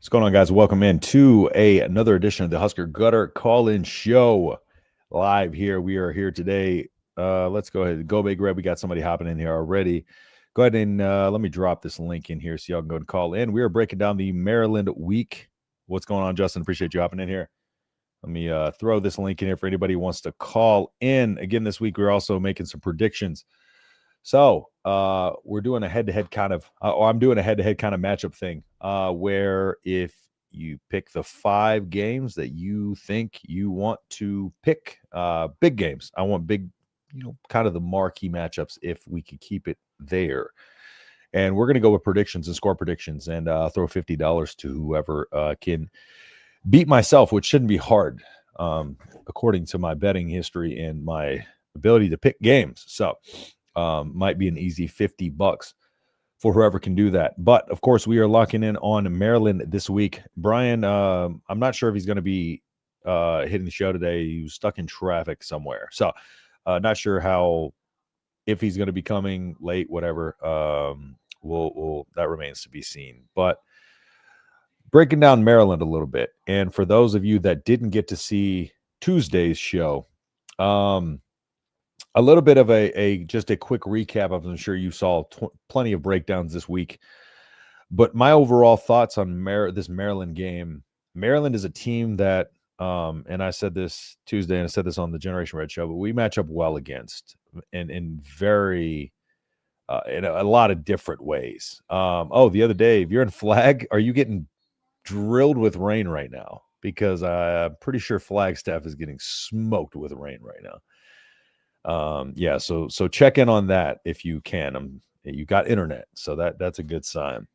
What's going on, guys? Welcome in to another edition of the Husker Gutter Call-In Show. Live here. We are here today. Let's go ahead. Go Big Red. We got somebody hopping in here already. Go ahead and let me drop this link in here so y'all can go and call in. We are breaking down the Maryland week. What's going on, Justin? Appreciate you hopping in here. Let me throw this link in here for anybody who wants to call in. Again, this week we're also making some predictions. So we're doing a head-to-head kind of, or I'm doing a head-to-head kind of matchup thing, where if you pick the 5 games that you think you want to pick, big games. I want big, kind of the marquee matchups if we could keep it there. And we're going to go with predictions and score predictions and throw $50 to whoever can beat myself, which shouldn't be hard, according to my betting history and my ability to pick games. So might be an easy $50 for whoever can do that. But of course, we are locking in on Maryland this week. Brian, I'm not sure if he's going to be hitting the show today. He was stuck in traffic somewhere, so not sure if he's going to be coming late, whatever. We'll that remains to be seen. But breaking down Maryland a little bit, and for those of you that didn't get to see Tuesday's show, a little bit of just a quick recap. I'm sure you saw plenty of breakdowns this week, but my overall thoughts on this Maryland game. Maryland is a team that, and I said this Tuesday, and I said this on the Generation Red show, but we match up well against in very in a lot of different ways. The other day, if you're in Flag, are you getting drilled with rain right now? Because I'm pretty sure Flagstaff is getting smoked with rain right now. So check in on that if you can. You got internet, so that's a good sign.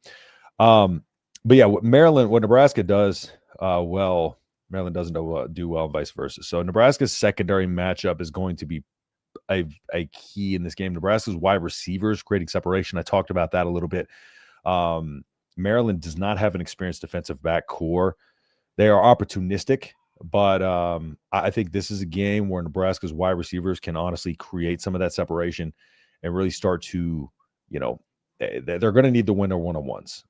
But yeah, what Nebraska does well, Maryland doesn't do well, and vice versa. So Nebraska's secondary matchup is going to be a key in this game. Nebraska's wide receivers creating separation. I talked about that a little bit. Maryland does not have an experienced defensive back core. They are opportunistic. But I think this is a game where Nebraska's wide receivers can honestly create some of that separation and really start to, they're going to need the winner one-on-ones.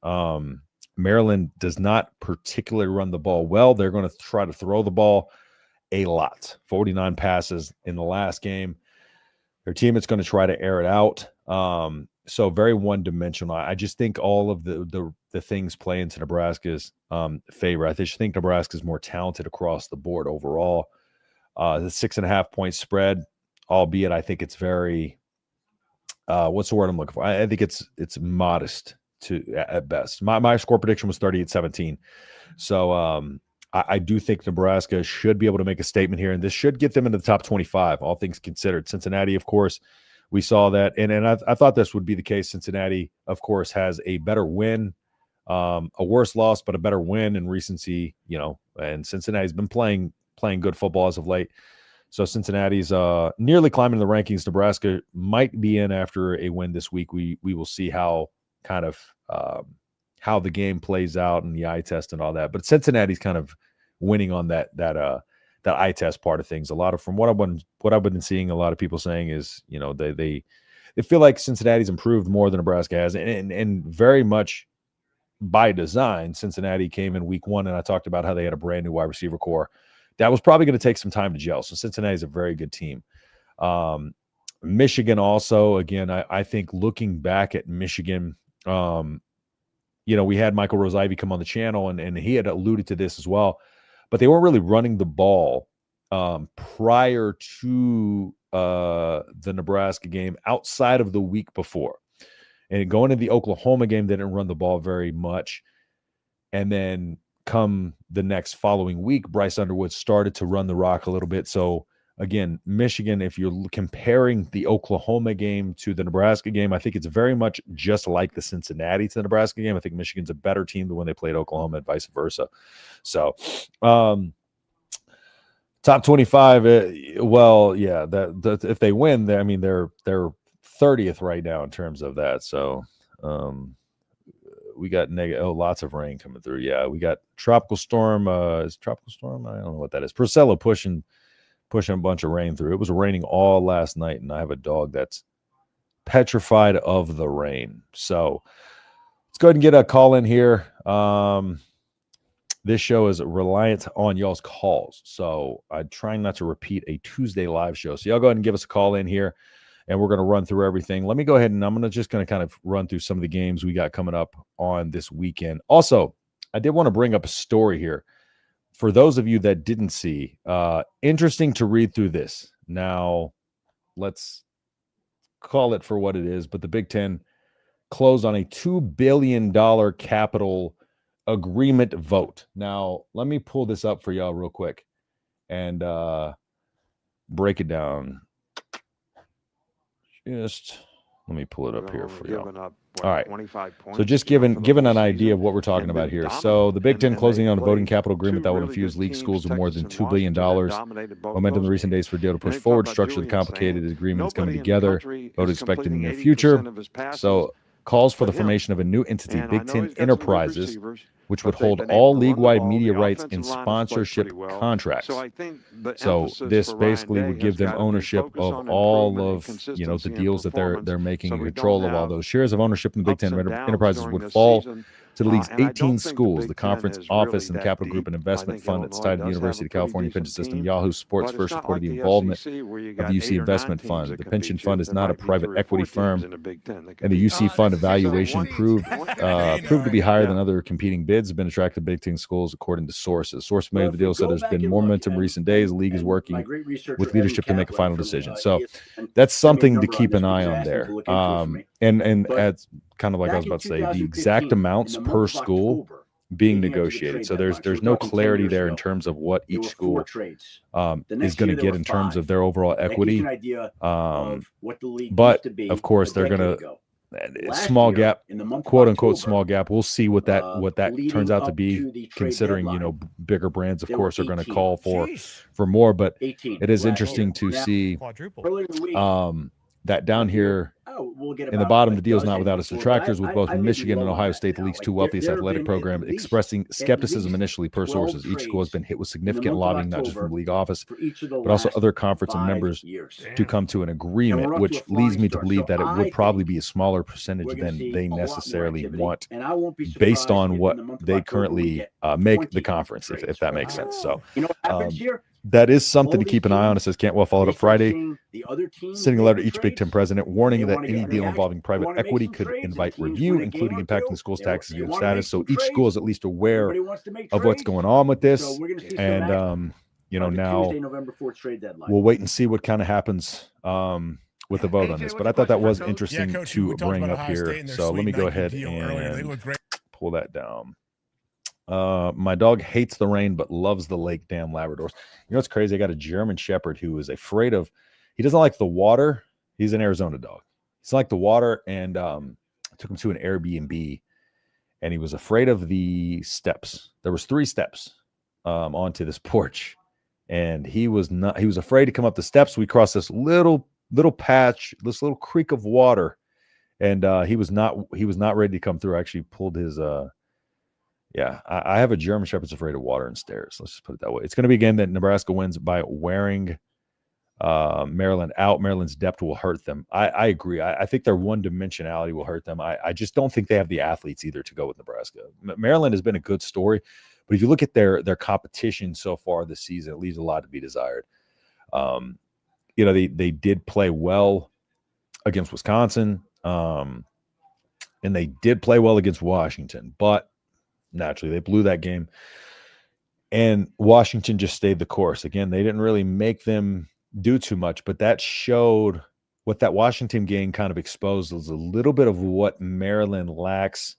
Maryland does not particularly run the ball well. They're going to try to throw the ball a lot. 49 passes in the last game. Their team is going to try to air it out. So very one-dimensional. I just think all of the things play into Nebraska's favor. I just think Nebraska is more talented across the board overall. The 6.5 point spread, albeit I think it's very what's the word I'm looking for? I think it's modest at best. My score prediction was 38-17. So I do think Nebraska should be able to make a statement here, and this should get them into the top 25, all things considered. Cincinnati, of course. We saw that, and I thought this would be the case. Cincinnati, of course, has a better win, a worse loss, but a better win in recency, and Cincinnati's been playing good football as of late. So Cincinnati's nearly climbing the rankings. Nebraska might be in after a win this week. We will see how how the game plays out and the eye test and all that. But Cincinnati's kind of winning on that eye test part of things. A lot of from what I've been seeing, a lot of people saying is, they feel like Cincinnati's improved more than Nebraska has, and very much by design. Cincinnati came in week 1, and I talked about how they had a brand new wide receiver core that was probably going to take some time to gel. So Cincinnati's a very good team. Michigan also, again, I think looking back at Michigan, we had Michael Rose-Ivy come on the channel, and he had alluded to this as well. But they weren't really running the ball prior to the Nebraska game outside of the week before. And going into the Oklahoma game, they didn't run the ball very much. And then come the next following week, Bryce Underwood started to run the rock a little bit. So, again, Michigan, if you're comparing the Oklahoma game to the Nebraska game, I think it's very much just like the Cincinnati to the Nebraska game. I think Michigan's a better team than when they played Oklahoma and vice versa. So, top 25, if they win, they're 30th right now in terms of that. So, we got lots of rain coming through. Yeah, we got tropical storm. Is tropical storm? I don't know what that is. Priscilla pushing a bunch of rain through. It was raining all last night, and I have a dog that's petrified of the rain. So let's go ahead and get a call in here. this show is reliant on y'all's calls. So I'm trying not to repeat a Tuesday live show. So y'all go ahead and give us a call in here, and we're going to run through everything. Let me go ahead and I'm just going to kind of run through some of the games we got coming up on this weekend. Also, I did want to bring up a story here. For those of you that didn't see, interesting to read through this. Now, let's call it for what it is, but the Big Ten closed on a $2 billion capital agreement vote. Now, let me pull this up for y'all real quick and break it down. Just let me pull it up here for y'all. All right. So just given an idea of what we're talking about here. So the Big Ten closing on a voting capital agreement that will infuse league schools with more than $2 billion. Momentum in the recent days for deal to push forward. Structure the complicated agreements coming together. Vote expected in the near future. So calls for the formation of a new entity, Big Ten Enterprises, which would hold all league-wide media rights and sponsorship contracts. So this basically would give them ownership of all of the deals that they're making, control of all those shares of ownership in the Big Ten Enterprises would fall to the league's 18 schools, the conference office and capital group and investment fund that's tied to the University of California pension system. Yahoo Sports first reported the involvement of the UC investment fund. The pension fund is not a private equity firm, and the UC fund evaluation proved to be higher than other competing bids. Have been attracted to Big Ten schools, according to sources. Source familiar with the deal said there's been more momentum in recent days. The league is working with leadership to make a final decision. So that's something to keep an eye on there. And as kind of like I was about to say, the exact amounts per school being negotiated. So there's no clarity there in terms of what each school is going to get in terms of their overall equity. But of course, they're going to small gap, quote unquote small gap. We'll see what that turns out to be, considering bigger brands of course are going to call for more. But it is interesting to see that down here in the bottom, the deal is not without its detractors, with both Michigan and Ohio State, the league's two wealthiest athletic programs, expressing skepticism initially per sources. Each school has been hit with significant lobbying, not just from the league office, but also other conference and members to come to an agreement, which leads me to believe that it would probably be a smaller percentage than they necessarily want, based on what they currently make the conference, if that makes sense. So that is something to keep an eye on. It says Cantwell followed up Friday, sending a letter to each Big Ten president warning that any deal involving private equity could invite review, including impacting the school's taxes and status. So each school is at least aware of what's going on with this. And, now we'll wait and see what kind of happens with the vote on this. But I thought that was interesting to bring up here. So let me go ahead and pull that down. My dog hates the rain but loves the lake. Damn Labradors. It's crazy. I got a German Shepherd who is afraid of, he doesn't like the water. He's an Arizona dog. He's like the water, and I took him to an Airbnb, and he was afraid of the steps. There was 3 steps onto this porch, and he was afraid to come up the steps. We crossed this little patch, this little creek of water, and he was not ready to come through. I actually pulled his I have a German Shepherd that's afraid of water and stairs. Let's just put it that way. It's going to be a game that Nebraska wins by wearing Maryland out. Maryland's depth will hurt them. I agree. I think their one-dimensionality will hurt them. I just don't think they have the athletes either to go with Nebraska. Maryland has been a good story, but if you look at their competition so far this season, it leaves a lot to be desired. They did play well against Wisconsin, and they did play well against Washington, but naturally they blew that game, and Washington just stayed the course. Again, they didn't really make them do too much, but that showed what that Washington game kind of exposed was a little bit of what Maryland lacks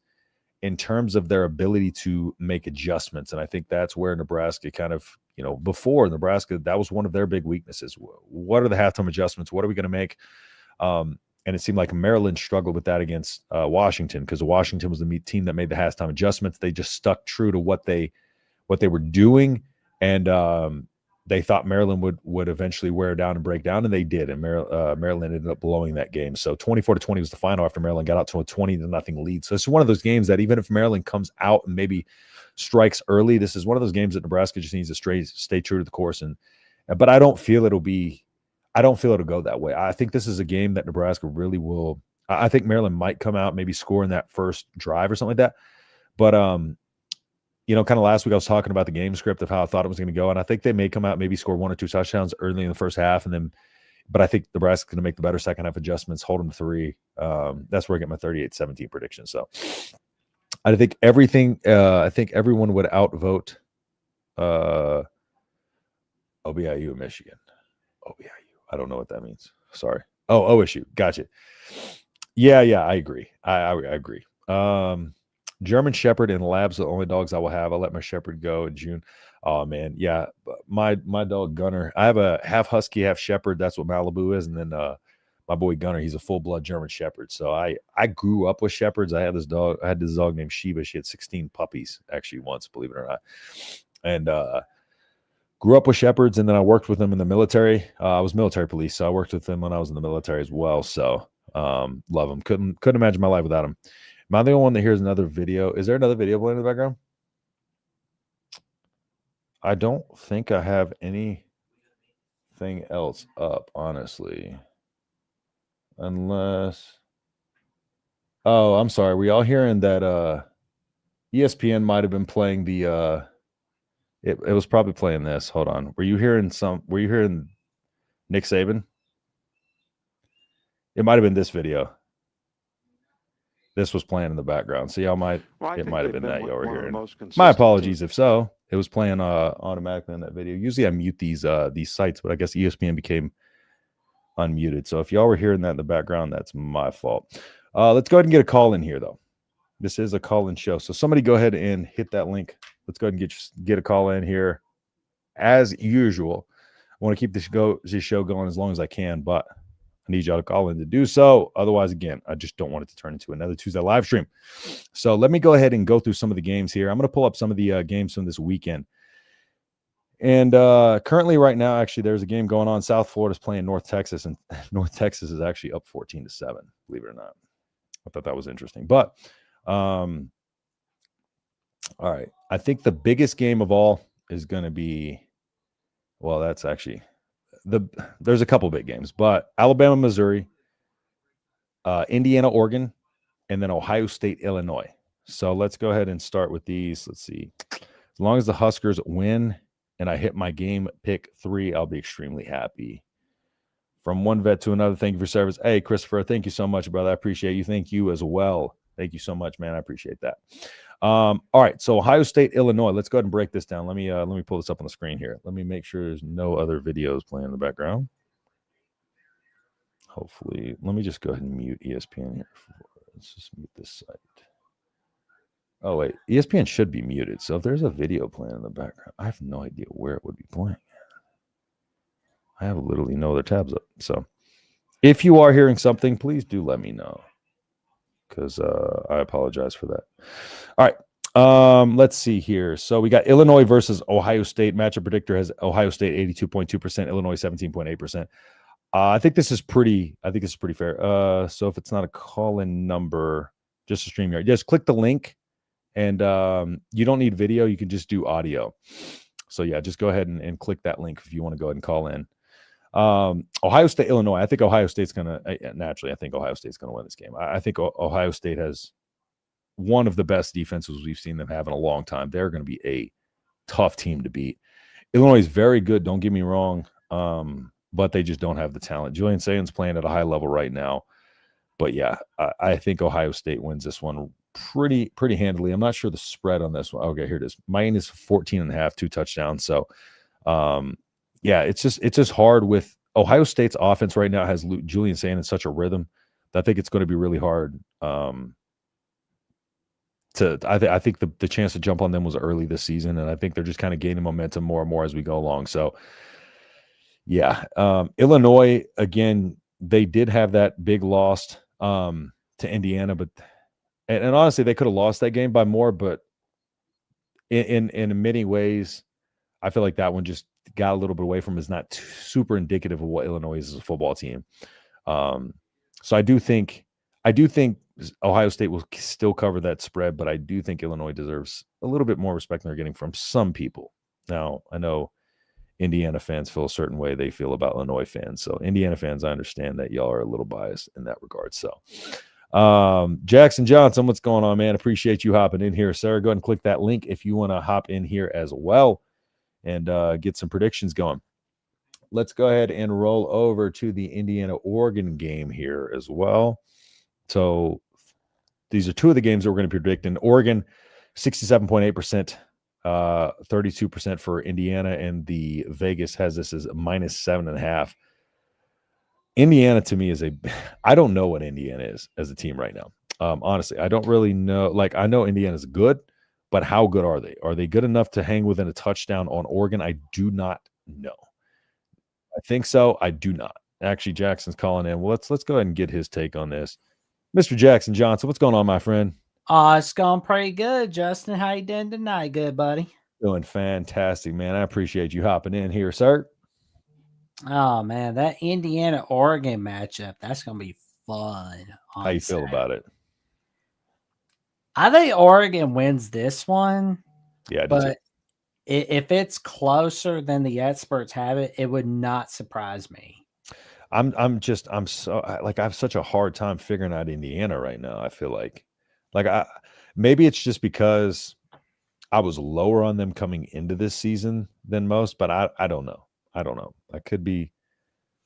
in terms of their ability to make adjustments. And I think that's where Nebraska kind of, before Nebraska, that was one of their big weaknesses. What are the halftime adjustments? What are we going to make? And it seemed like Maryland struggled with that against Washington, because Washington was the team that made the halftime adjustments. They just stuck true to what they were doing, and they thought Maryland would eventually wear down and break down, and they did. And Maryland ended up blowing that game. So 24-20 was the final after Maryland got out to a 20-0 lead. So it's one of those games that even if Maryland comes out and maybe strikes early, this is one of those games that Nebraska just needs to stay true to the course. But I don't feel it'll go that way. I think this is a game that Nebraska really will. I think Maryland might come out, maybe score in that first drive or something like that. But kind of last week I was talking about the game script of how I thought it was going to go, and I think they may come out, maybe score 1 or 2 touchdowns early in the first half, but I think Nebraska's going to make the better second half adjustments, hold them to 3. That's where I get my 38-17 prediction. So I think I think everyone would outvote OBIU and Michigan. OBIU. I don't know what that means. Sorry. Oh, OSU. Gotcha. Yeah, I agree. I agree. German Shepherd and Labs are the only dogs I will have. I'll let my Shepherd go in June. Oh man, yeah. My dog Gunner. I have a half Husky, half Shepherd. That's what Malibu is, and then my boy Gunner. He's a full blood German Shepherd. So I grew up with Shepherds. I had this dog named Sheba. She had 16 puppies actually once, believe it or not, and grew up with Shepherds. And then I worked with them in the military. I was military police, so I worked with them when I was in the military as well. So love them. Couldn't imagine my life without them. Am I the only one that hears another video? Is there another video playing in the background? I don't think I have anything else up, honestly. Unless... Oh, I'm sorry. Were y'all hearing that ESPN might have been playing the... It was probably playing this. Hold on. Were you hearing Nick Saban? It might have been this video. This was playing in the background, so y'all might have been that y'all were hearing. My apologies if so. It was playing automatically in that video. Usually I mute these sites, but I guess ESPN became unmuted. So if y'all were hearing that in the background, that's my fault. Let's go ahead and get a call in here, though. This is a call-in show, so somebody go ahead and hit that link. Let's go ahead and get a call in here. As usual, I want to keep this show going as long as I can, but I need y'all to call in to do so. Otherwise, again, I just don't want it to turn into another Tuesday live stream. So let me go ahead and go through some of the games here. I'm going to pull up some of the games from this weekend. And currently right now, actually, there's a game going on. South Florida's playing North Texas, and North Texas is actually up 14-7, believe it or not. I thought that was interesting. But, all right. I think the biggest game of all is going to be, well, that's actually... There's a couple big games, but Alabama, Missouri, Indiana, Oregon, and then Ohio State, Illinois. So let's go ahead and start with these. Let's see. As long as the Huskers win and I hit my game pick 3, I'll be extremely happy. From one vet to another, thank you for service. Hey, Christopher, thank you so much, brother. I appreciate you. Thank you as well. Thank you so much, man. I appreciate that. All right, so Ohio State, Illinois. Let's go ahead and break this down. Let me pull this up on the screen here. Let me make sure there's no other videos playing in the background. Hopefully, let me just go ahead and mute ESPN here. Let's just mute this site. Oh, wait. ESPN should be muted. So if there's a video playing in the background, I have no idea where it would be playing. I have literally no other tabs up. So if you are hearing something, please do let me know, because I apologize for that. All right. Let's see here. So we got Illinois versus Ohio State. Matchup predictor has Ohio State 82.2%, Illinois 17.8%. I think this is pretty fair. So if it's not a call-in number, just a StreamYard, just click the link, and you don't need video. You can just do audio. So yeah, just go ahead and click that link if you want to go ahead and call in. Ohio State, Illinois. I think Ohio State's going to win this game. I think Ohio State has one of the best defenses we've seen them have in a long time. They're going to be a tough team to beat. Illinois is very good. Don't get me wrong. But they just don't have the talent. Julian Saban's playing at a high level right now. But yeah, I think Ohio State wins this one pretty handily. I'm not sure the spread on this one. Okay, here it is. Mine is 14.5, 2 touchdowns. So yeah, it's just hard with Ohio State's offense right now. Has Julian Saban in such a rhythm that I think it's going to be really hard. I think the chance to jump on them was early this season, and I think they're just kind of gaining momentum more and more as we go along. So yeah, Illinois, again, they did have that big loss to Indiana, but and honestly, they could have lost that game by more, but in many ways, I feel like that one just got a little bit away from, is not super indicative of what Illinois is as a football team. So I do think Ohio State will still cover that spread, but I do think Illinois deserves a little bit more respect than they're getting from some people. Now, I know Indiana fans feel a certain way they feel about Illinois fans. So Indiana fans, I understand that y'all are a little biased in that regard. So Jackson Johnson, what's going on, man? Appreciate you hopping in here, sir. Go ahead and click that link if you want to hop in here as well and get some predictions going. Let's go ahead and roll over to the Indiana-Oregon game here as well. So these are two of the games that we're going to be predicting. Oregon, 67.8%, 32% for Indiana, and the Vegas has this as -7.5. Indiana to me is I don't know what Indiana is as a team right now. Honestly, I don't really know. Like, I know Indiana's good, but how good are they? Are they good enough to hang within a touchdown on Oregon? I do not know. I think so. I do not. Actually, Jackson's calling in. Well, let's go ahead and get his take on this. Mr. Jackson Johnson, what's going on, my friend? It's going pretty good, Justin. How you doing tonight, good buddy? Doing fantastic, man. I appreciate you hopping in here, sir. Oh man, that Indiana-Oregon matchup, that's gonna be fun. How you feel about it? I think Oregon wins this one. Yeah, but if it's closer than the experts have it, it would not surprise me. I have such a hard time figuring out Indiana right now. I feel like maybe it's just because I was lower on them coming into this season than most, but I don't know. I could be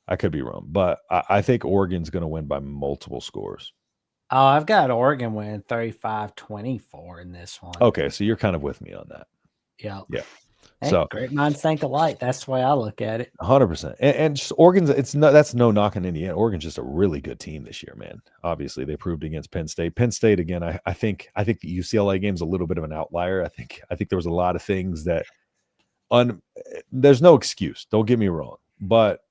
wrong, but I think Oregon's going to win by multiple scores. Oh, I've got Oregon winning 35-24 in this one. Okay, so you're kind of with me on that. Yeah. Hey, so great minds think alike. That's the way I look at it. 100%. And just Oregon's, that's no knock on Indiana. Oregon's just a really good team this year, man. Obviously, they proved against Penn State. Penn State again. I think the UCLA game's a little bit of an outlier. I think there was a lot of things that there's no excuse. Don't get me wrong, but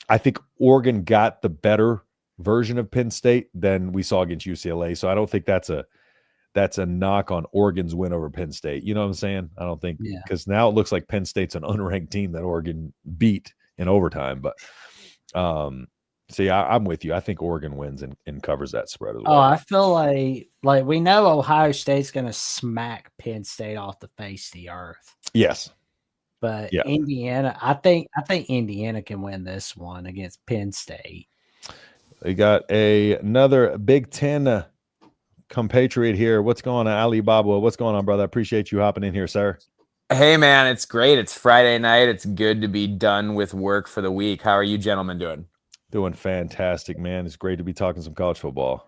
I think Oregon got the better version of Penn State than we saw against UCLA. So I don't think that's a knock on Oregon's win over Penn State. You know what I'm saying? I don't think, because now it looks like Penn State's an unranked team that Oregon beat in overtime. But so yeah, I'm with you. I think Oregon wins and covers that spread as well. Oh, I feel like we know Ohio State's going to smack Penn State off the face of the earth. Yes. But Indiana, I think Indiana can win this one against Penn State. We got another Big Ten compatriot here. What's going on, Alibaba? What's going on, brother? I appreciate you hopping in here, sir. Hey, man, it's great. It's Friday night. It's good to be done with work for the week. How are you gentlemen doing? Doing fantastic, man. It's great to be talking some college football.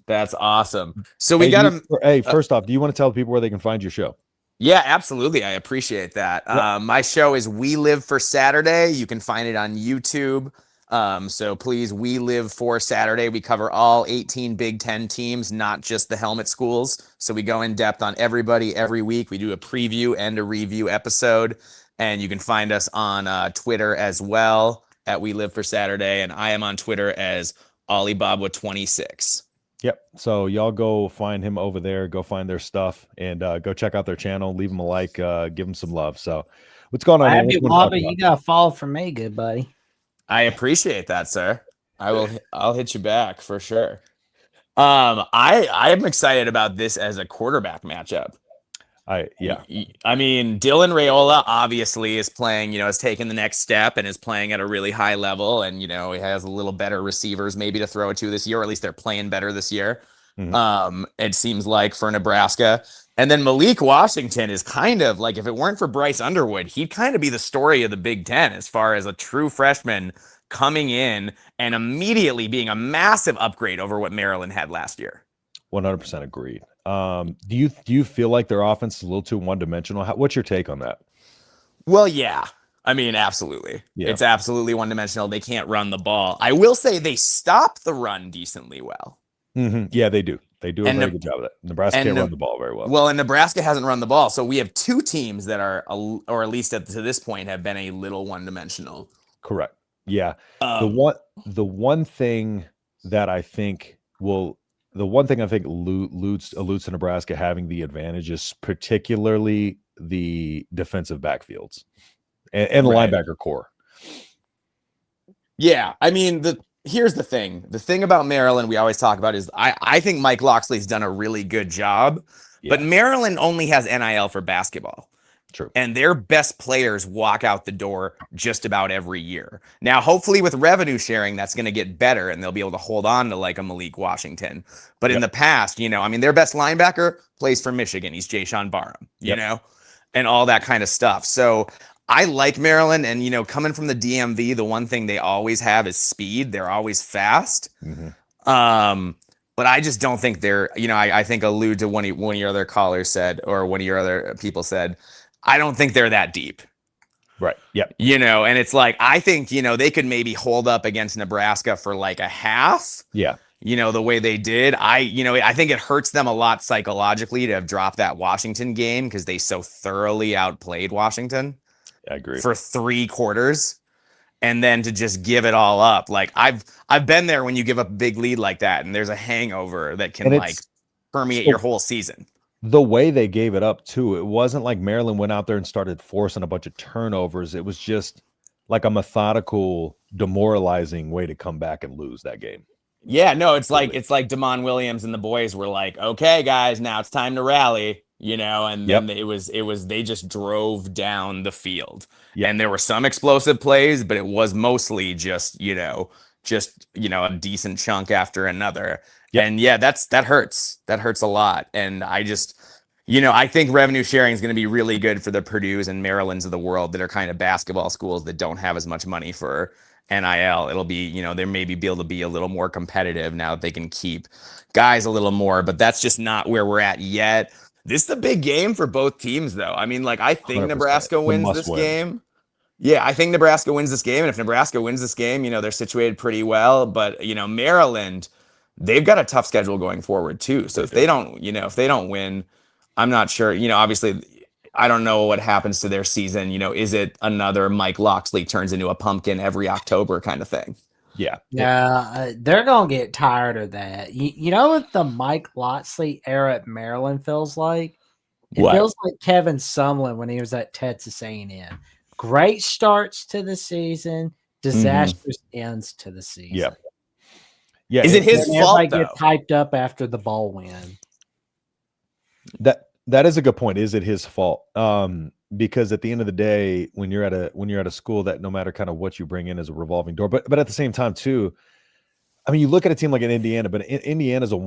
That's awesome. So we got to. First off, do you want to tell people where they can find your show? Yeah, absolutely. I appreciate that. Yep. My show is We Live for Saturday. You can find it on YouTube. So please, We Live for Saturday. We cover all 18 Big Ten teams, not just the helmet schools. So we go in depth on everybody every week. We do a preview and a review episode. And you can find us on Twitter as well at We Live for Saturday. And I am on Twitter as Alibaba26. Yep. So y'all go find him over there. Go find their stuff and go check out their channel. Leave them a like. Give them some love. So what's going on? You got to follow from me, good buddy. I appreciate that, sir. I'll hit you back for sure. I am excited about this as a quarterback matchup. I mean, Dylan Raiola obviously is playing, has taken the next step and is playing at a really high level. And, he has a little better receivers maybe to throw it to this year, or at least they're playing better this year. Mm-hmm. It seems like for Nebraska. And then Malik Washington is kind of like, if it weren't for Bryce Underwood, he'd kind of be the story of the Big Ten as far as a true freshman coming in and immediately being a massive upgrade over what Maryland had last year. 100% agreed. Do you feel like their offense is a little too one-dimensional? What's your take on that? Well, yeah. I mean, absolutely. Yeah. It's absolutely one-dimensional. They can't run the ball. I will say they stop the run decently well. Mm-hmm. Yeah, they do. They do a very good job of that. Nebraska can't run the ball very well. Well, and Nebraska hasn't run the ball. So we have two teams that are, or at least to this point, have been a little one-dimensional. Correct. Yeah. The one thing I think alludes to Nebraska having the advantage is particularly the defensive backfields and the linebacker core. Yeah. I mean, here's the thing. The thing about Maryland we always talk about is I think Mike Loxley's done a really good job, but Maryland only has NIL for basketball. True. And their best players walk out the door just about every year. Now, hopefully with revenue sharing, that's going to get better and they'll be able to hold on to like a Malik Washington. But in the past, their best linebacker plays for Michigan. He's Jayshon Barham, and all that kind of stuff. So I like Maryland, and, coming from the DMV, the one thing they always have is speed. They're always fast. But I just don't think they're, I think allude to one of your other callers said, or one of your other people said, I don't think they're that deep. Right. Yeah. And it's like, I think, they could maybe hold up against Nebraska for like a half. Yeah. The way they did. I think it hurts them a lot psychologically to have dropped that Washington game because they so thoroughly outplayed Washington. I agree. For 3 quarters. And then to just give it all up. Like I've been there when you give up a big lead like that and there's a hangover that can like permeate your whole season. The way they gave it up too, it wasn't like Maryland went out there and started forcing a bunch of turnovers. It was just like a methodical, demoralizing way to come back and lose that game. Yeah, no, it's like Damon Williams and the boys were like, okay, guys, now it's time to rally, and then it was they just drove down the field. Yep. And there were some explosive plays, but it was mostly just a decent chunk after another. Yep. And yeah, that hurts. That hurts a lot. And I just, I think revenue sharing is going to be really good for the Purdues and Marylands of the world that are kind of basketball schools that don't have as much money for NIL. It'll be, they maybe be able to be a little more competitive now that they can keep guys a little more, but that's just not where we're at yet. This is a big game for both teams, though. I mean, like, I think 100%. Nebraska wins this game. Yeah, I think Nebraska wins this game. And if Nebraska wins this game, they're situated pretty well. But, Maryland, they've got a tough schedule going forward, too. So if they don't win, I'm not sure. Obviously, I don't know what happens to their season. Is it another Mike Locksley turns into a pumpkin every October kind of thing? Yeah. They're going to get tired of that. You know what the Mike Locksley era at Maryland feels like? It feels like Kevin Sumlin when he was at Texas A&M. Great starts to the season, disastrous ends to the season. Yeah. Yeah. Is it his fault, though? Get hyped up after the bowl win. That is a good point. Is it his fault? Because at the end of the day, when you're at a school that no matter kind of what you bring in is a revolving door, but at the same time too, I mean, you look at a team like in Indiana, but Indiana's a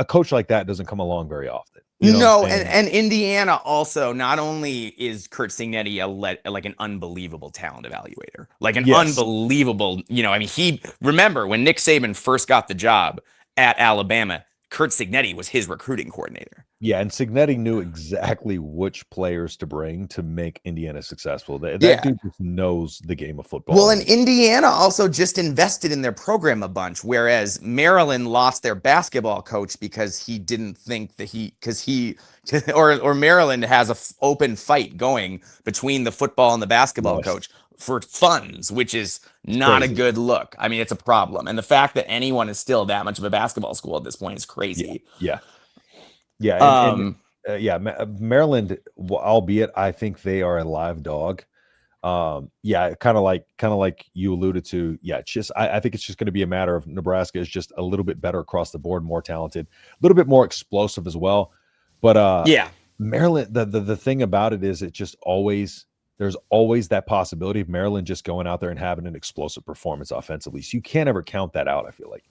coach like that doesn't come along very often. And Indiana also not only is Kurt Signetti like an unbelievable talent evaluator, like an unbelievable, remember when Nick Saban first got the job at Alabama, Kurt Signetti was his recruiting coordinator. Yeah, and Signetti knew exactly which players to bring to make Indiana successful. That dude just knows the game of football. Well, and Indiana also just invested in their program a bunch, whereas Maryland lost their basketball coach because he didn't think that or Maryland has a open fight going between the football and the basketball coach for funds, which is not a good look. I mean, it's a problem. And the fact that anyone is still that much of a basketball school at this point is crazy. Yeah. Maryland, albeit I think they are a live dog. Kind of like you alluded to. Yeah, it's just I think it's just going to be a matter of Nebraska is just a little bit better across the board, more talented, a little bit more explosive as well. But Maryland, the thing about it is there's always that possibility of Maryland just going out there and having an explosive performance offensively. So you can't ever count that out, I feel like.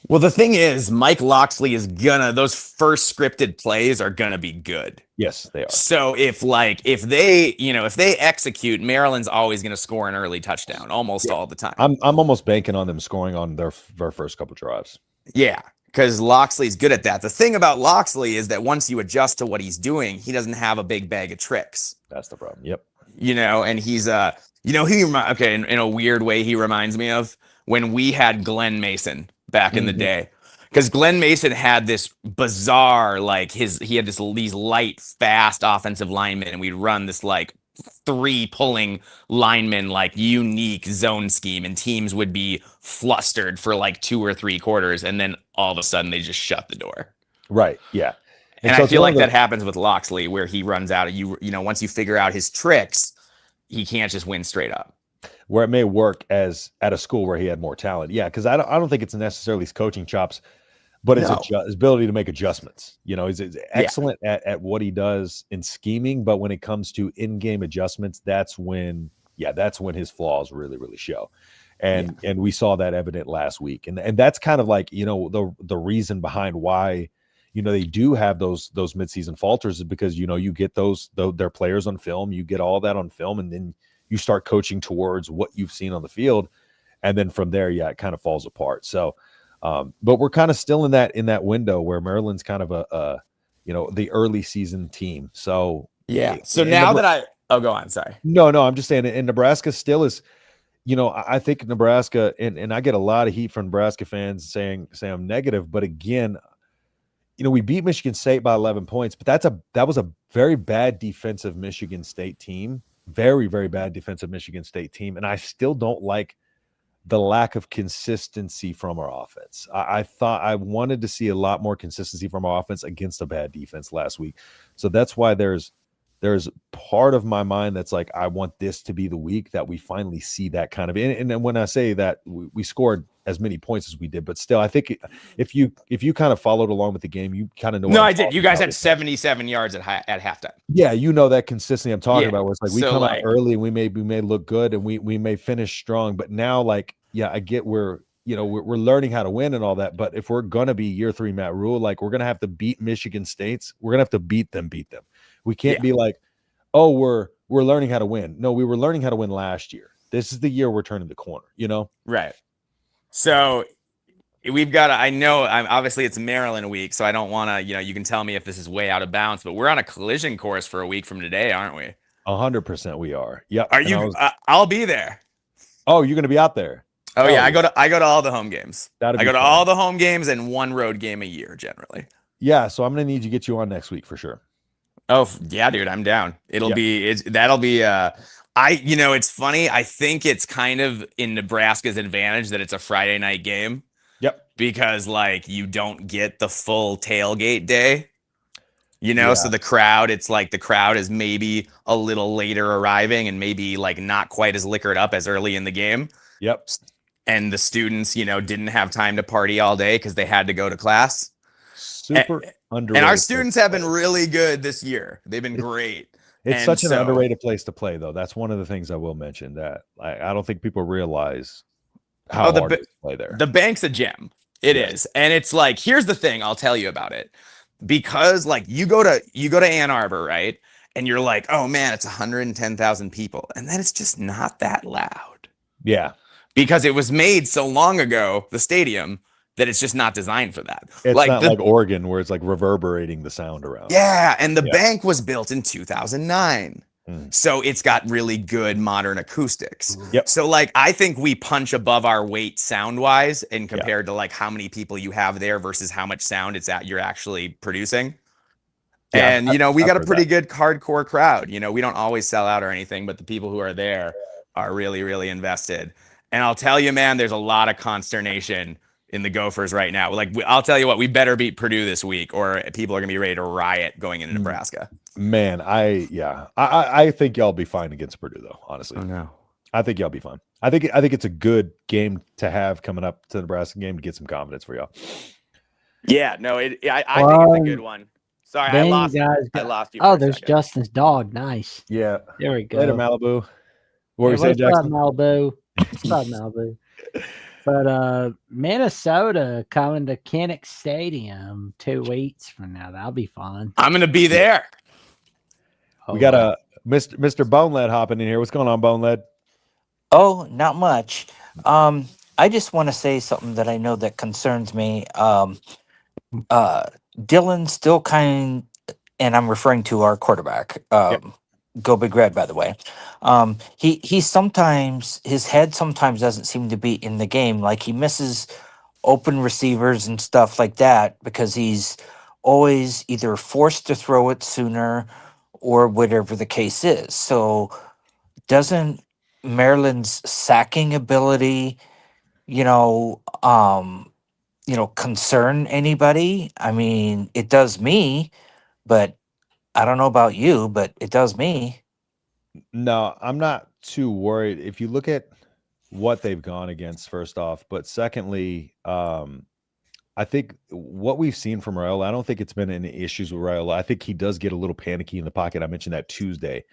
Well, the thing is, Mike Locksley is those first scripted plays are gonna be good. Yes, they are. So if they execute, Maryland's always gonna score an early touchdown almost all the time. I'm almost banking on them scoring on their first couple drives. Yeah, because Locksley's good at that. The thing about Locksley is that once you adjust to what he's doing, he doesn't have a big bag of tricks. That's the problem. Yep. And he's in a weird way, he reminds me of when we had Glenn Mason back in the day, because Glenn Mason had this bizarre, these light, fast offensive linemen, and we'd run this like 3 pulling linemen, like unique zone scheme, and teams would be flustered for like 2 or 3 quarters. And then all of a sudden they just shut the door. Right. Yeah. And so I feel like that happens with Locksley, where he runs out of once you figure out his tricks, he can't just win straight up. Where it may work as at a school where he had more talent. Yeah, because I don't think it's necessarily his coaching chops. but his ability to make adjustments. You know, he's excellent at what he does in scheming, but when it comes to in-game adjustments, that's when his flaws really, really show. And we saw that evident last week. And that's kind of like, you know, the reason behind why, you know, they do have those midseason falters is because, you know, you get their players on film, you get all that on film, and then you start coaching towards what you've seen on the field. And then from there, it kind of falls apart. So, but we're kind of still in that window where Maryland's kind of a you know, the early season team. So So now go on. Sorry. No, I'm just saying, and Nebraska still is. You know, I think Nebraska, and I get a lot of heat from Nebraska fans saying I'm negative, but again, you know, we beat Michigan State by 11 points, but that was a very bad defensive Michigan State team, very, very bad defensive Michigan State team, and I still don't like the lack of consistency from our offense. I thought I wanted to see a lot more consistency from our offense against a bad defense last week, so that's why there's part of my mind that's like, I want this to be the week that we finally see that kind of, and when I say that we scored as many points as we did, but still, I think if you kind of followed along with the game, you kind of know. No, I did. You guys had 77 yards at halftime. Yeah, you know that consistency I'm talking about. Where it's like we come out early and we may look good and we may finish strong, but now like, I get we're learning how to win and all that, but if we're gonna be year 3 Matt Rule, like we're gonna have to beat Michigan State's, we're gonna have to beat them. We can't be like, oh, we're learning how to win. No, we were learning how to win last year. This is the year we're turning the corner, you know? Right. So we've got I know obviously it's Maryland week, so I don't want to, you can tell me if this is way out of bounds, but we're on a collision course for a week from today, aren't we? 100% we are. Yeah. Are you? I'll be there. Oh, you're going to be out there. Oh yeah. I go to all the home games. I go to fun. all the home games and one road game a year generally. Yeah. So I'm going to need to get you on next week for sure. Oh yeah, dude, I'm down. It's funny. I think it's kind of in Nebraska's advantage that it's a Friday night game. Yep. Because like you don't get the full tailgate day, so the crowd is maybe a little later arriving and maybe like not quite as liquored up as early in the game. Yep. And the students, didn't have time to party all day because they had to go to class. Super underrated. And our students have been really good this year. They've been great. It's such an underrated place to play, though. That's one of the things I will mention that I don't think people realize how hard it is to play there. The bank's a gem. It is. And it's like, here's the thing I'll tell you about it. Because like you go to Ann Arbor, right? And you're like, oh man, it's 110,000 people. And then it's just not that loud. Yeah. Because it was made so long ago, the stadium, that it's just not designed for that. It's not like Oregon where it's like reverberating the sound around. Yeah, and the bank was built in 2009. So it's got really good modern acoustics. Yep. So like I think we punch above our weight sound-wise and compared to like how many people you have there versus how much sound you're actually producing. Yeah, and we got a pretty good hardcore crowd. We don't always sell out or anything, but the people who are there are really, really invested. And I'll tell you, man, there's a lot of consternation in the Gophers right now. Like, I'll tell you what, we better beat Purdue this week or people are going to be ready to riot going into Nebraska. Man, I think y'all be fine against Purdue, though, honestly. Oh, no. I think y'all be fine. I think it's a good game to have coming up to the Nebraska game to get some confidence for y'all. Yeah, no, I think it's a good one. Sorry, I lost you. Oh, there's Justin's dog. Nice. Yeah. There we go. Later, Malibu. What were you saying, Jackson? Malibu. It's about Malibu. But Minnesota coming to Kinnick Stadium 2 weeks from now. That'll be fun. I'm gonna be there. We got a Mr. Boneled hopping in here. What's going on, Boneled? Oh, not much. I just want to say something that I know that concerns me. Dylan still and I'm referring to our quarterback. Go Big Red, by the way. He sometimes, his head sometimes doesn't seem to be in the game. Like he misses open receivers and stuff like that because he's always either forced to throw it sooner or whatever the case is. So doesn't Maryland's sacking ability, concern anybody? I mean, it does me, but I don't know about you, but it does me. No, I'm not too worried. If you look at what they've gone against, first off, but secondly, I think what we've seen from Raiola, I don't think it's been any issues with Raiola. I think he does get a little panicky in the pocket. I mentioned that Tuesday.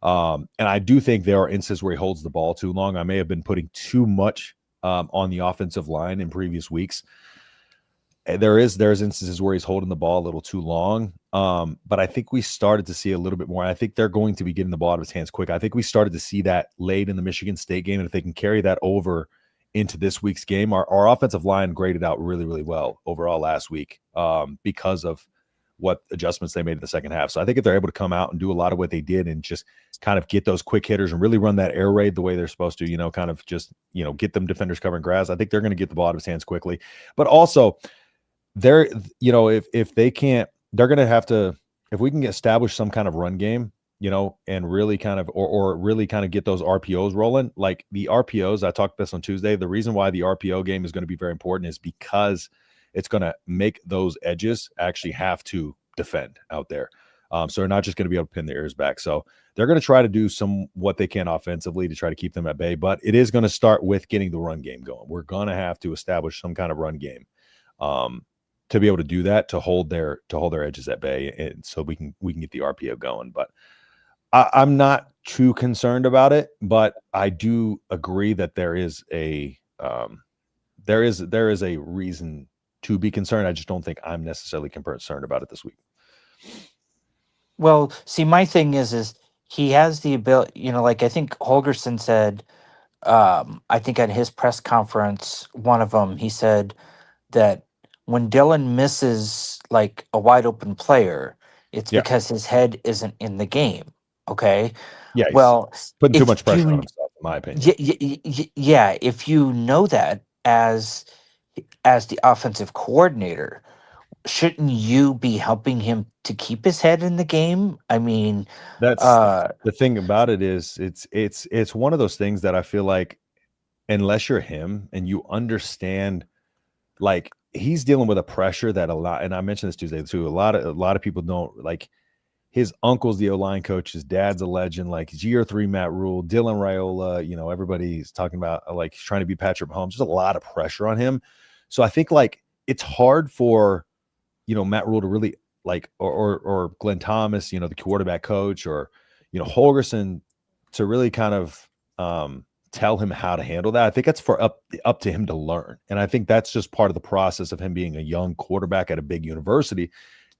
And I do think there are instances where he holds the ball too long. I may have been putting too much on the offensive line in previous weeks. There's instances where he's holding the ball a little too long. But I think we started to see a little bit more. I think they're going to be getting the ball out of his hands quick. I think we started to see that late in the Michigan State game. And if they can carry that over into this week's game, our offensive line graded out really, really well overall last week because of what adjustments they made in the second half. So I think if they're able to come out and do a lot of what they did and just kind of get those quick hitters and really run that air raid the way they're supposed to, kind of just, get them defenders covering grass, I think they're going to get the ball out of his hands quickly. But also they're, if they can't, they're going to have to, if we can establish some kind of run game, and really kind of, or really kind of get those RPOs rolling, like the RPOs, I talked this on Tuesday. The reason why the RPO game is going to be very important is because it's going to make those edges actually have to defend out there. So they're not just going to be able to pin their ears back. So they're going to try to do what they can offensively to try to keep them at bay, but it is going to start with getting the run game going. We're going to have to establish some kind of run game to be able to do that, to hold their edges at bay, and so we can get the RPO going. But I'm not too concerned about it, but I do agree that there is a reason to be concerned. I just don't think I'm necessarily concerned about it this week. Well, see, my thing is he has the ability, like I think Holgerson said, I think at his press conference, one of them, he said that when Dylan misses like a wide open player, it's because his head isn't in the game. Okay. Yeah. Well, putting too much pressure on himself, in my opinion. Yeah. If you know that as the offensive coordinator, shouldn't you be helping him to keep his head in the game? I mean, that's the thing about it is it's one of those things that I feel like unless you're him and you understand, like he's dealing with a pressure that a lot, and I mentioned this Tuesday too, a lot of people don't like. His uncle's the O-line coach. His dad's a legend. Like it's year 3 Matt Rule, Dylan Raiola. Everybody's talking about like he's trying to be Patrick Mahomes. There's a lot of pressure on him. So I think like it's hard for Matt Rule to really like or Glenn Thomas, the quarterback coach, or Holgerson to really kind of tell him how to handle that. I think that's for up to him to learn, and I think that's just part of the process of him being a young quarterback at a big university.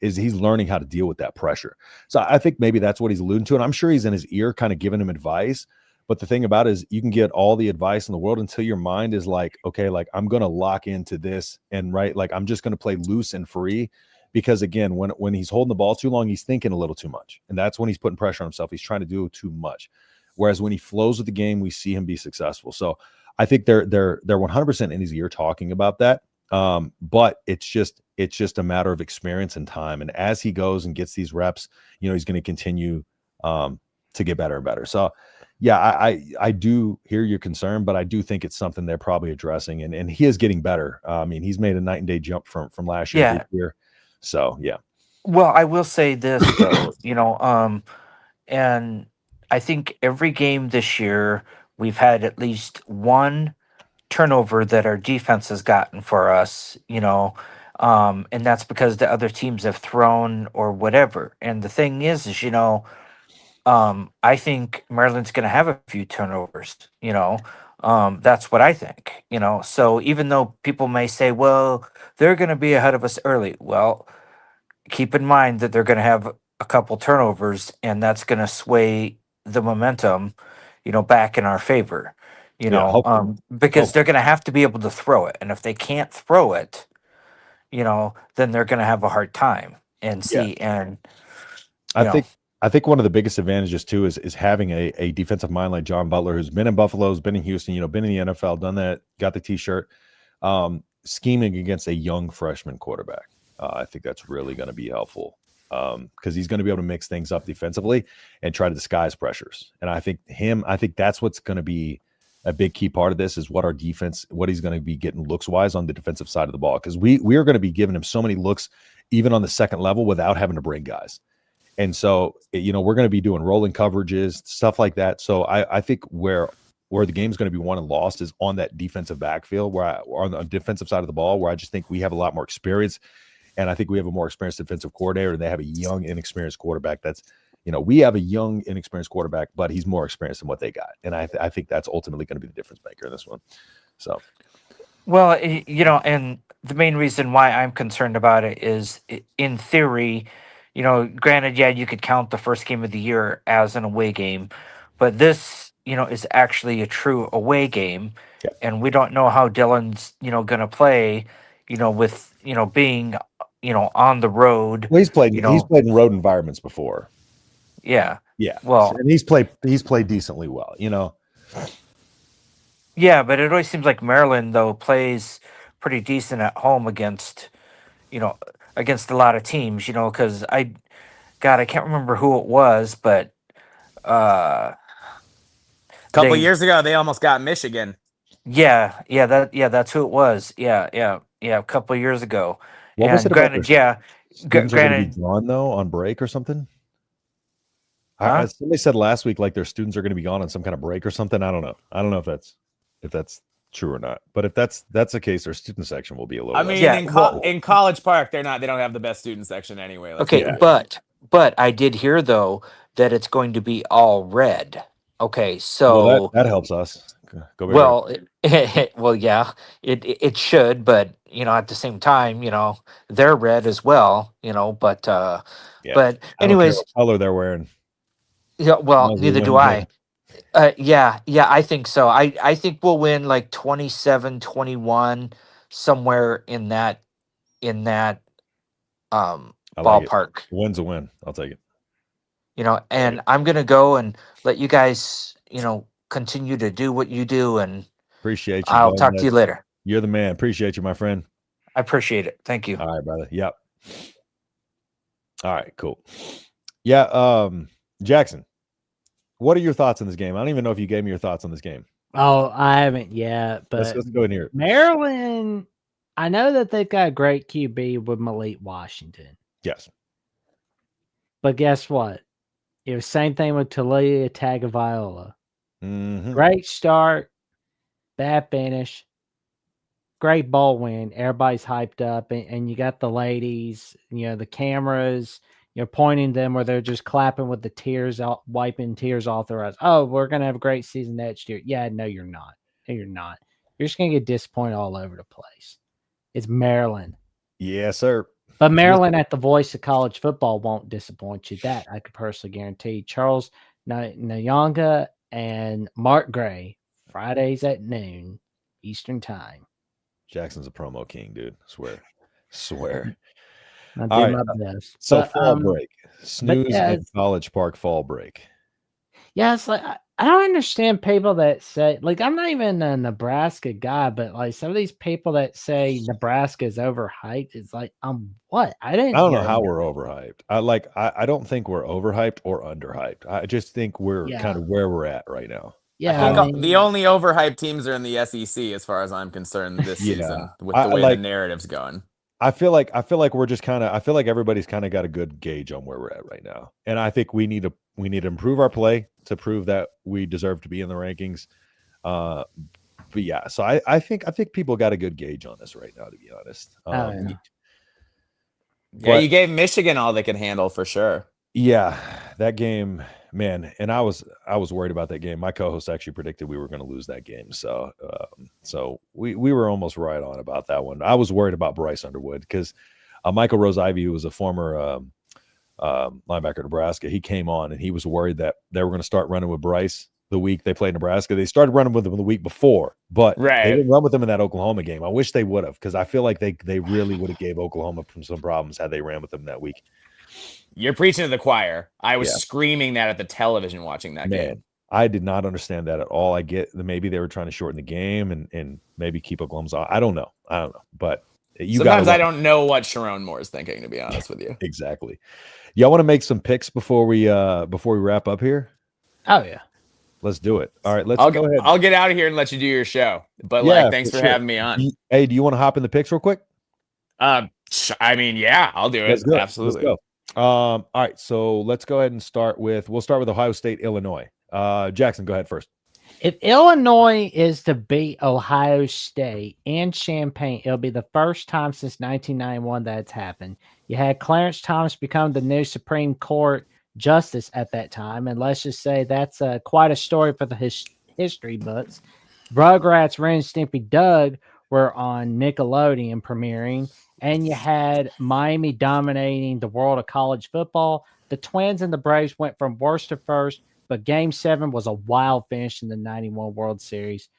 Is he's learning how to deal with that pressure. So I think maybe that's what he's alluding to. And I'm sure he's in his ear kind of giving him advice. But the thing about it is you can get all the advice in the world until your mind is like, okay, like I'm going to lock into this and like I'm just going to play loose and free. Because again, when he's holding the ball too long, he's thinking a little too much. And that's when he's putting pressure on himself. He's trying to do too much. Whereas when he flows with the game, we see him be successful. So I think they're 100% in his ear talking about that. But it's just a matter of experience and time. And as he goes and gets these reps, he's going to continue to get better and better. So yeah, I do hear your concern, but I do think it's something they're probably addressing, and he is getting better. I mean, he's made a night and day jump from last year to this year. So yeah. Well, I will say this though, and I think every game this year we've had at least one turnover that our defense has gotten for us, and that's because the other teams have thrown or whatever. And the thing is I think Maryland's going to have a few turnovers, that's what I think, so even though people may say, well, they're going to be ahead of us early. Well, keep in mind that they're going to have a couple turnovers, and that's going to sway the momentum, back in our favor. Because they're going to have to be able to throw it. And if they can't throw it, then they're going to have a hard time. And see, and I think one of the biggest advantages too is having a defensive mind like John Butler, who's been in Buffalo, who's been in Houston, been in the NFL, done that, got the T-shirt, scheming against a young freshman quarterback. I think that's really going to be helpful because he's going to be able to mix things up defensively and try to disguise pressures. And I think that's what's going to be a big key part of this is what he's going to be getting looks wise on the defensive side of the ball. Because we are going to be giving him so many looks, even on the second level, without having to bring guys. And so, we're going to be doing rolling coverages, stuff like that. So I think where where the game's going to be won and lost is on that defensive backfield, or on the defensive side of the ball, where I just think we have a lot more experience. And I think we have a more experienced defensive coordinator, and they have a young, inexperienced quarterback. We have a young, inexperienced quarterback, but he's more experienced than what they got. And I think that's ultimately going to be the difference maker in this one. So, well, and the main reason why I'm concerned about it is, in theory, granted, yeah, you could count the first game of the year as an away game, but this, is actually a true away game. Yeah. And we don't know how Dylan's, going to play, with, being, on the road. Well, he's played in road environments before. Yeah. Yeah. Well, and he's played decently well, Yeah, but it always seems like Maryland, though, plays pretty decent at home against a lot of teams, because I can't remember who it was, but a couple years ago, they almost got Michigan. That's who it was. Yeah, a couple of years ago. What was it granted, students are going to be gone though on break or something? Huh? Somebody said last week like their students are going to be gone on some kind of break or something. I don't know if that's true or not. But if that's the case, their student section will be a little. I mean, in College Park, they don't have the best student section anyway. Okay, but I did hear though that it's going to be all red. Okay, so that helps us. Go well, yeah, it should, but at the same time, they're red as well, but but anyways, what color they're wearing. Yeah, well, neither do I. Yeah, I think so. I think we'll win like 27-21, somewhere in that ballpark. Win's a win. I'll take it. And I'm gonna go and let you guys, continue to do what you do, and appreciate you. I'll talk to you later. You're the man. Appreciate you, my friend. I appreciate it. Thank you. All right, brother. Yep. All right, cool. Yeah, Jackson, what are your thoughts on this game? I don't even know if you gave me your thoughts on this game. Oh, I haven't yet, but let's go in here. Maryland, I know that they've got a great QB with Malik Washington. Yes. But guess what? It was same thing with Talia Tagovailoa. Mm-hmm. Great start, bad finish, great bowl win. Everybody's hyped up, and you got the ladies, the cameras, you're pointing them where they're just clapping with the tears out, wiping tears off their eyes. Oh, we're going to have a great season next year. Yeah, no, you're not. No, you're not. You're just going to get disappointed all over the place. It's Maryland. Yes, sir. But Maryland at the voice of college football won't disappoint you. That I could personally guarantee. Charles Nyanga and Mark Gray, Fridays at noon Eastern time. Jackson's a promo king, dude. Swear. I do my best. So fall break. Snooze and College Park fall break. Yeah, it's like I don't understand people that say, like, I'm not even a Nebraska guy, but like some of these people that say Nebraska is overhyped, it's like, what? I don't know how we're overhyped. I don't think we're overhyped or underhyped. I just think we're kind of where we're at right now. Yeah, I think the only overhyped teams are in the SEC, as far as I'm concerned, this season, with the way the narrative's going. I feel like we're just I feel like everybody's kind of got a good gauge on where we're at right now, and I think we need to improve our play to prove that we deserve to be in the rankings. But yeah, so I think people got a good gauge on this right now, to be honest. Yeah, you gave Michigan all they can handle for sure. Yeah, that game, man, and I was worried about that game. My co-host actually predicted we were going to lose that game, so we were almost right on about that one. I was worried about Bryce Underwood because Michael Rose-Ivy, who was a former linebacker at Nebraska, he came on and he was worried that they were going to start running with Bryce the week they played Nebraska. They started running with him the week before, but they didn't run with him in that Oklahoma game. I wish they would have, because I feel like they really would have gave Oklahoma some problems had they ran with him that week. You're preaching to the choir. I was screaming that at the television watching that game. I did not understand that at all. I get that maybe they were trying to shorten the game and maybe keep Oklahoma's on. I don't know. But sometimes I don't know what Sharon Moore is thinking, to be honest with you. Exactly. Y'all want to make some picks before we wrap up here? Oh yeah. Let's do it. All right, go ahead. I'll get out of here and let you do your show. But thanks for having me on. Hey, do you want to hop in the picks real quick? I mean, yeah, I'll do it. Absolutely. Let's go. All right, so let's go ahead and we'll start with Ohio State, Illinois. Jackson, go ahead first. If Illinois is to beat Ohio State in Champaign, it'll be the first time since 1991 that it's happened. You had Clarence Thomas become the new Supreme Court justice at that time, and let's just say that's quite a story for the history books. Rugrats, Ren and Stimpy Doug were on Nickelodeon premiering, and you had Miami dominating the world of college football. The Twins and the Braves went from worst to first, but Game 7 was a wild finish in the 91 World Series.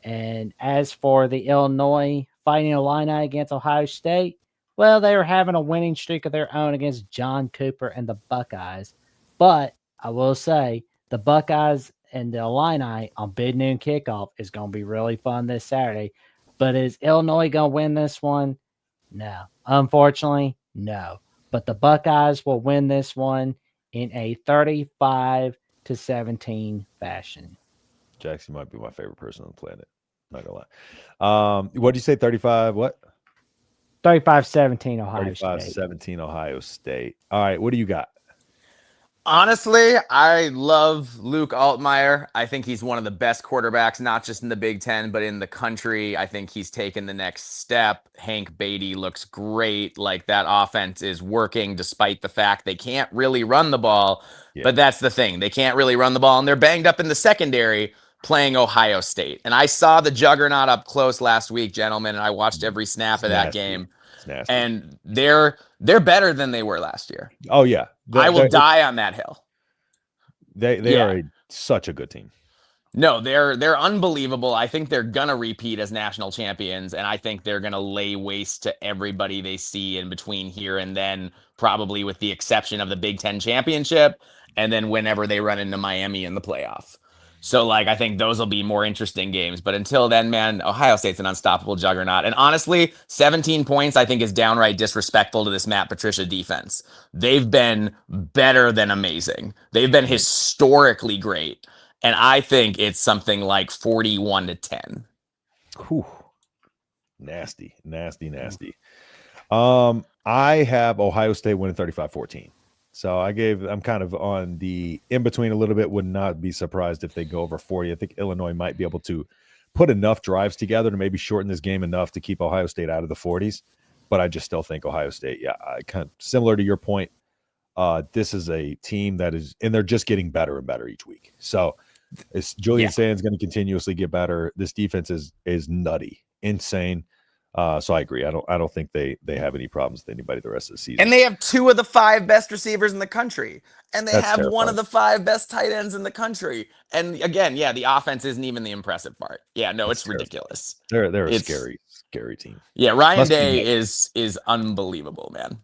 And as for the Illinois Fighting Illini against Ohio State, well, they were having a winning streak of their own against John Cooper and the Buckeyes. But I will say, the Buckeyes and the Illini on Big Noon Kickoff is going to be really fun this Saturday. But is Illinois going to win this one? No. Unfortunately, no. But the Buckeyes will win this one in a 35-17 fashion. Jackson might be my favorite person on the planet. Not gonna lie. What did you say? 35 what? 35-17 Ohio State. 35-17 Ohio State. All right, what do you got? Honestly, I love Luke Altmaier. I think he's one of the best quarterbacks, not just in the Big Ten, but in the country. I think he's taken the next step. Hank Beatty looks great. Like, that offense is working despite the fact they can't really run the ball. Yeah. But that's the thing. They can't really run the ball, and they're banged up in the secondary playing Ohio State. And I saw the juggernaut up close last week, gentlemen, and I watched every snap of that game. And they're better than they were last year. Oh, yeah. I will die on that hill. They are such a good team. No, they're unbelievable. I think they're gonna repeat as national champions, and I think they're gonna lay waste to everybody they see in between here and then, probably with the exception of the Big Ten championship, and then whenever they run into Miami in the playoff. So, like, I think those will be more interesting games. But until then, man, Ohio State's an unstoppable juggernaut. And honestly, 17 points, I think, is downright disrespectful to this Matt Patricia defense. They've been better than amazing. They've been historically great. And I think it's something like 41-10. Whew. Nasty. I have Ohio State winning 35-14. So I'm kind of on the in-between a little bit. Would not be surprised if they go over 40. I think Illinois might be able to put enough drives together to maybe shorten this game enough to keep Ohio State out of the 40s. But I just still think Ohio State, kind of similar to your point, this is a team that is, and they're just getting better and better each week. So Julian Sands going to continuously get better. This defense is nutty, insane. So I agree. I don't think they have any problems with anybody the rest of the season. And they have 2 of the 5 best receivers in the country. And they have terrifying. 1 of the 5 best tight ends in the country. And again, the offense isn't even the impressive part. Yeah, no, it's ridiculous. They're a scary team. Yeah, Ryan Day is unbelievable, man.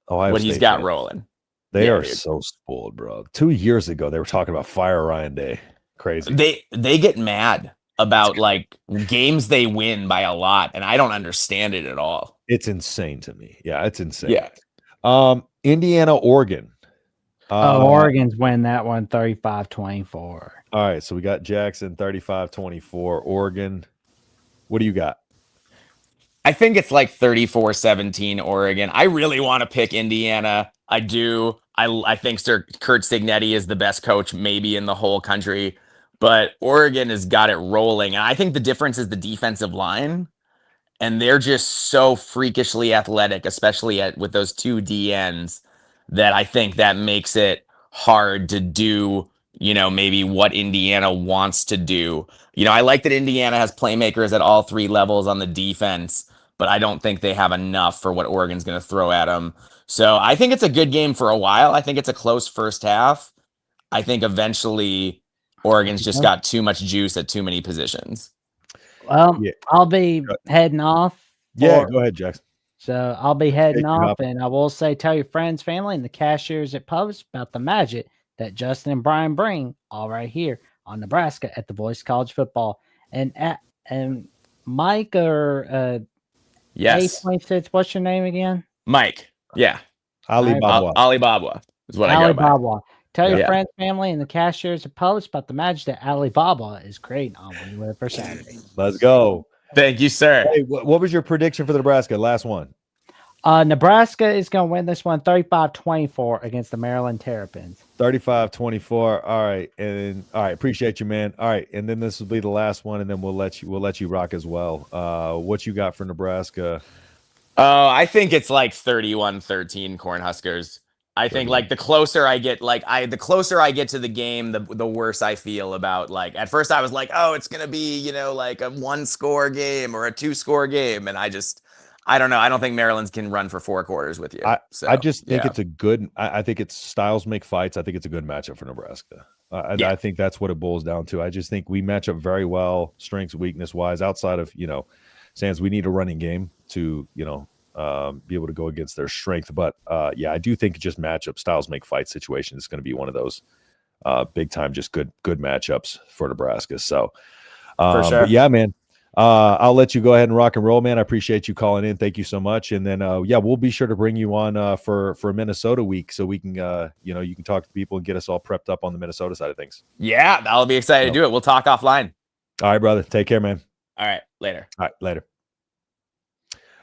Ohio what State he's got fans. rolling. They are so spoiled, bro. 2 years ago, they were talking about fire Ryan Day. Crazy. They get mad about like games they win by a lot, and I don't understand it at all. It's insane to me. Yeah, it's insane. Yeah. Indiana, Oregon. Oregon's win that one 35-24. All right, so we got Jackson 35-24. Oregon. What do you got? I think it's like 34-17 Oregon. I really want to pick Indiana. I do. I think Sir Kurt Signetti is the best coach maybe in the whole country. But Oregon has got it rolling. And I think the difference is the defensive line. And they're just so freakishly athletic, especially with those 2 DNs, that I think that makes it hard to do, maybe what Indiana wants to do. I like that Indiana has playmakers at all 3 levels on the defense, but I don't think they have enough for what Oregon's going to throw at them. So I think it's a good game for a while. I think it's a close first half. I think eventually Oregon's just got too much juice at too many positions. Well, I'll be heading off. Go ahead, Jackson. So I'll be heading off, and I will say, tell your friends, family, and the cashiers at Pubs about the magic that Justin and Brian bring all right here on Nebraska at the Voice of College Football. And Mike or yes, what's your name again? Mike. Yeah, Alibaba is what I go by. Tell your friends, family, and the cashiers at Publix about the magic that Alibaba is creating on Win for Saturday. Let's go. Thank you, sir. Hey, what was your prediction for the Nebraska? Last one. Nebraska is going to win this one 35-24 against the Maryland Terrapins. 35-24. All right. And all right, appreciate you, man. All right. And then this will be the last one, and then we'll let you rock as well. What you got for Nebraska? I think it's like 31-13 Cornhuskers. I think like the closer I get to the game, the worse I feel about, like, at first I was like, oh, it's going to be, like a 1-score game or a 2-score game. And I don't know. I don't think Maryland's can run for 4 quarters with you. I just think it's a good, I think it's styles make fights. I think it's a good matchup for Nebraska. I think that's what it boils down to. I just think we match up very well, strengths, weakness wise, outside of, Sans, we need a running game to, be able to go against their strength. But I do think just matchup styles make fight situations. It's going to be one of those big time, just good matchups for Nebraska. So for sure. But yeah, man, I'll let you go ahead and rock and roll, man. I appreciate you calling in. Thank you so much. And then, we'll be sure to bring you on for Minnesota week so we can, you can talk to people and get us all prepped up on the Minnesota side of things. Yeah, I'll be excited to do it. We'll talk offline. All right, brother. Take care, man. All right, later. All right, later.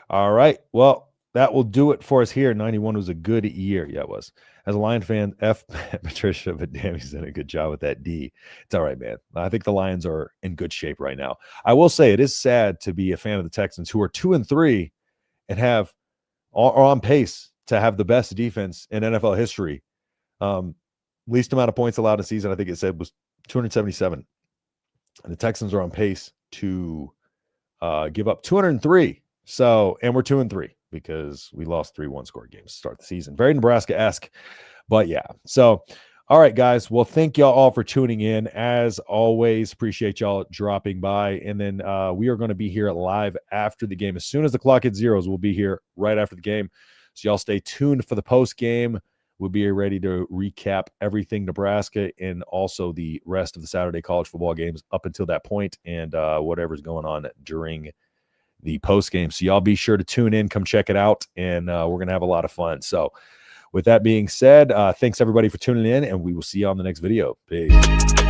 All right. Well, that will do it for us here. 91 was a good year. Yeah, it was. As a Lion fan, F Patricia, but damn, he's done a good job with that D. It's all right, man. I think the Lions are in good shape right now. I will say it is sad to be a fan of the Texans, who are 2-3 and are on pace to have the best defense in NFL history. Least amount of points allowed a season, I think it said, was 277. And the Texans are on pace to give up 203. So, and we're 2-3 because we lost 3 1-score games to start the season. Very Nebraska-esque, but yeah. So, all right, guys. Well, thank y'all all for tuning in. As always, appreciate y'all dropping by. And then we are going to be here live after the game. As soon as the clock hits zeros, we'll be here right after the game. So y'all stay tuned for the post game. We'll be ready to recap everything Nebraska and also the rest of the Saturday college football games up until that point, and whatever's going on during the post game. So y'all be sure to tune in, come check it out, and we're going to have a lot of fun. So with that being said, thanks everybody for tuning in, and we will see you on the next video. Peace.